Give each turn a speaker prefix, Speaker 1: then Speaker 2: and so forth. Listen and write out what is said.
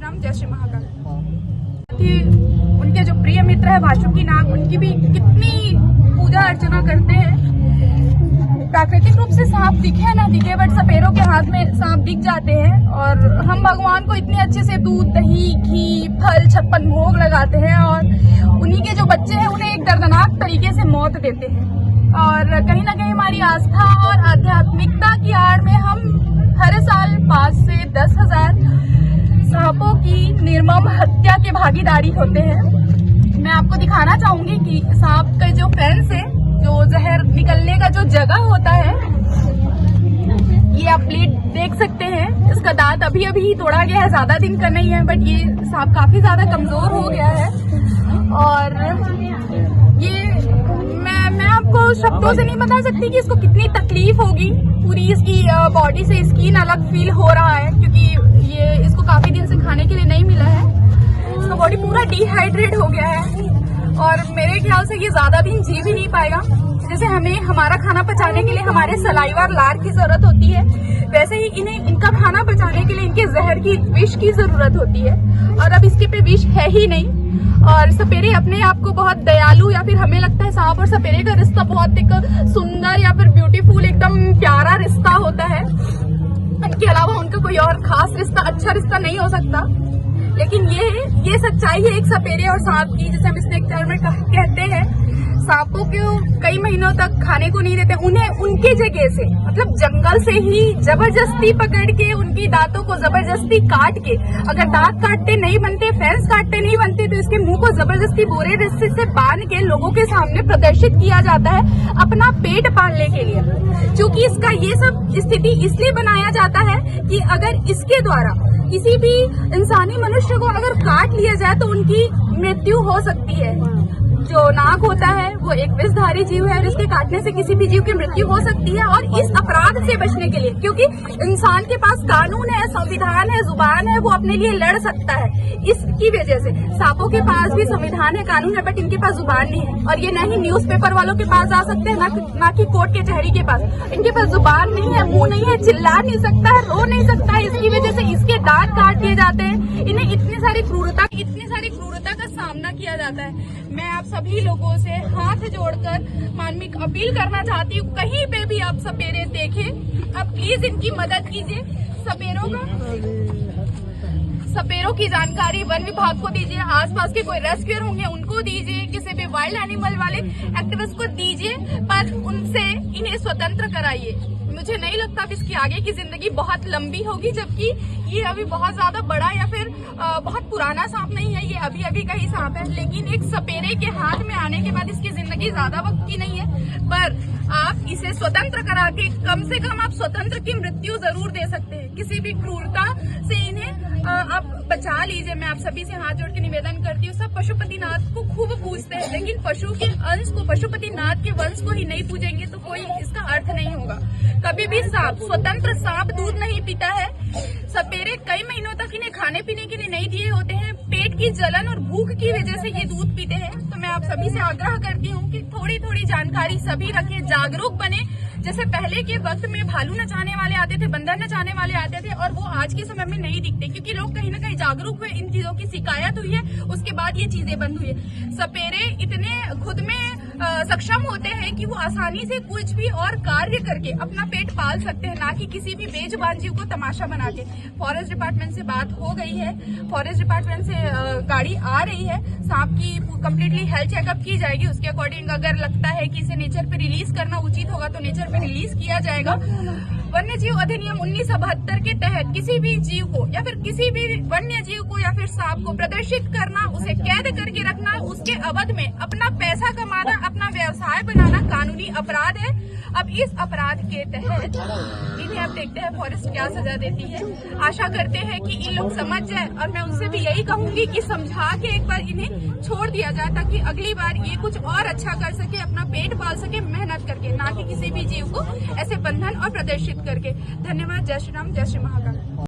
Speaker 1: राम, जय श्री महाकाल। उनके जो प्रिय मित्र है वासुकी नाग, उनकी भी कितनी पूजा अर्चना करते हैं। प्राकृतिक रूप से सांप दिखे ना दिखे, बट सपेरों के हाथ में सांप दिख जाते हैं। और हम भगवान को इतने अच्छे से दूध, दही, घी, फल, 56 भोग लगाते हैं, और उन्हीं के जो बच्चे हैं उन्हें एक दर्दनाक तरीके से मौत देते हैं। और कहीं ना कहीं हमारी आस्था और आध्यात्मिकता की आड़ में हम हर साल 5 से 10,000 सांपों की निर्मम हत्या के भागीदारी होते हैं। मैं आपको दिखाना चाहूंगी कि सांप का जो फेंस है, जो जहर निकलने का जो जगह होता है, ये आप प्लेट देख सकते हैं। इसका दांत अभी अभी तोड़ा गया है, ज्यादा दिन का नहीं है, बट ये सांप काफी ज्यादा कमजोर हो गया है। और ये मैं आपको शब्दों से नहीं बता सकती कि इसको कितनी तकलीफ होगी। पूरी इसकी बॉडी से स्किन अलग फील हो रहा है, क्योंकि ये इसको काफी दिन से खाने के लिए नहीं मिला है। इसका बॉडी पूरा डिहाइड्रेट हो गया है, और मेरे ख्याल से ये ज्यादा दिन जी भी नहीं पाएगा। जैसे हमें हमारा खाना पचाने के लिए हमारे सलाइवा और लार की जरूरत होती है, वैसे ही इन्हें इनका खाना पचाने के लिए इनके जहर की, विष की जरूरत होती है। और अब इसके पे विष है ही नहीं। और सपेरे अपने आप को बहुत दयालु, या फिर हमें लगता है सांप और सपेरे का रिश्ता बहुत एक सुंदर या फिर ब्यूटीफुल, एकदम प्यारा रिश्ता होता है। इनके अलावा उनका कोई और खास रिश्ता, अच्छा रिश्ता नहीं हो सकता। लेकिन ये सच्चाई है एक सपेरे और सांप की, जिसे हम स्नेक टर्म में कहते हैं। सांपों को कई महीनों तक खाने को नहीं देते, उन्हें उनके जगह से, मतलब जंगल से ही जबरदस्ती पकड़ के, उनकी दांतों को जबरदस्ती काट के, अगर दांत काटते नहीं बनते, फेंस काटते नहीं बनते, तो इसके मुंह को जबरदस्ती बोरे रस्सी से बांध के लोगों के सामने प्रदर्शित किया जाता है अपना पेट पालने के लिए। क्योंकि इसका ये सब स्थिति इसलिए बनाया जाता है कि अगर इसके द्वारा किसी भी इंसानी मनुष्य को अगर काट लिया जाए तो उनकी मृत्यु हो सकती है। जो नाग होता है वो एक विषधारी जीव है, और इसके काटने से किसी भी जीव की मृत्यु हो सकती है। और इस अपराध से बचने के लिए, क्योंकि इंसान के पास कानून है, संविधान है, जुबान है, वो अपने लिए लड़ सकता है, इसकी वजह से सांपों के पास भी संविधान है, कानून है, बट इनके पास जुबान नहीं है। और ये न ही न्यूज़पेपर वालों के पास जा सकते हैं, ना कि कोर्ट कचहरी के पास। इनके पास जुबान नहीं है, मुंह नहीं है, चिल्ला नहीं सकता है, रो नहीं सकता है। इसकी वजह से इसके दांत काट दिए जाते हैं। इन्हें इतनी सारी क्रूरता का सामना किया जाता है। मैं आप सभी लोगों से हाथ जोड़कर मानविक अपील करना चाहती हूँ, कहीं पे भी आप सपेरे देखें, आप प्लीज इनकी मदद कीजिए। सपेरों की जानकारी वन विभाग को दीजिए, आसपास के कोई रेस्क्यूअर होंगे उनको दीजिए, किसी भी वाइल्ड एनिमल वाले एक्टिविस्ट को दीजिए, पर उनसे इन्हें स्वतंत्र कराइए। मुझे नहीं लगता अब इसकी आगे की जिंदगी बहुत लंबी होगी, जबकि ये अभी बहुत ज्यादा बड़ा या फिर बहुत पुराना सांप नहीं है, ये अभी अभी का ही सांप है। लेकिन एक सपेरे के हाथ में आने के बाद इसकी जिंदगी ज्यादा वक्त की नहीं है, पर आप इसे स्वतंत्र करा के कम से कम आप स्वतंत्र की मृत्यु जरूर दे सकते हैं। किसी भी क्रूरता से इन्हें आप बचा लीजिए। मैं आप सभी से हाथ जोड़ के निवेदन करती हूँ। सब पशुपतिनाथ को खूब पूजते हैं, लेकिन पशु के अंश को, पशुपतिनाथ के वंश को ही नहीं पूजेंगे तो कोई इसका अर्थ नहीं होगा। कभी भी स्वतंत्र सांप दूध नहीं पीता है। सपेरे कई महीनों तक इन्हें खाने पीने के लिए नहीं दिए होते हैं, पेट की जलन और भूख की वजह से ये दूध पीते हैं। तो मैं आप सभी से आग्रह करती हूँ कि थोड़ी थोड़ी जानकारी सभी रखें, जागरूक बने। जैसे पहले के वक्त में भालू नचाने वाले आते थे, बंदर नचाने वाले आते थे, और वो आज के समय में नहीं दिखते, क्योंकि लोग कहीं ना कहीं जागरूक हुए, इन चीजों की शिकायत हुई है, उसके बाद ये चीजें बंद हुई है। सपेरे इतने खुद में सक्षम होते हैं कि वो आसानी से कुछ भी और कार्य करके अपना पेट पाल सकते हैं, ना कि किसी भी बेजुबान जीव को तमाशा बना के। फॉरेस्ट डिपार्टमेंट से बात हो गई है, फॉरेस्ट डिपार्टमेंट से गाड़ी आ रही है, सांप की कम्प्लीटली हेल्थ चेकअप की जाएगी। उसके अकॉर्डिंग अगर लगता है कि इसे नेचर पे रिलीज करना उचित होगा तो नेचर पे रिलीज किया जाएगा। वन्य जीव अधिनियम 1972 के तहत किसी भी जीव को या फिर किसी भी वन्य जीव को या फिर सांप को प्रदर्शित करना, उसे कैद करके रखना, उसके अवध में अपना पैसा कमाना, अपना व्यवसाय बनाना कानूनी अपराध है। अब इस अपराध के तहत इन्हें अब देखते हैं फॉरेस्ट क्या सजा देती है। आशा करते हैं कि इन लोग समझ जाए, और मैं उनसे भी यही कहूंगी कि समझा के एक बार इन्हें छोड़ दिया जाए, ताकि अगली बार ये कुछ और अच्छा कर सके, अपना पेट पाल सके मेहनत करके, ना कि किसी भी जीव को ऐसे बंधन और प्रदर्शित करके। धन्यवाद। जय श्री राम, जय श्री महाकाल।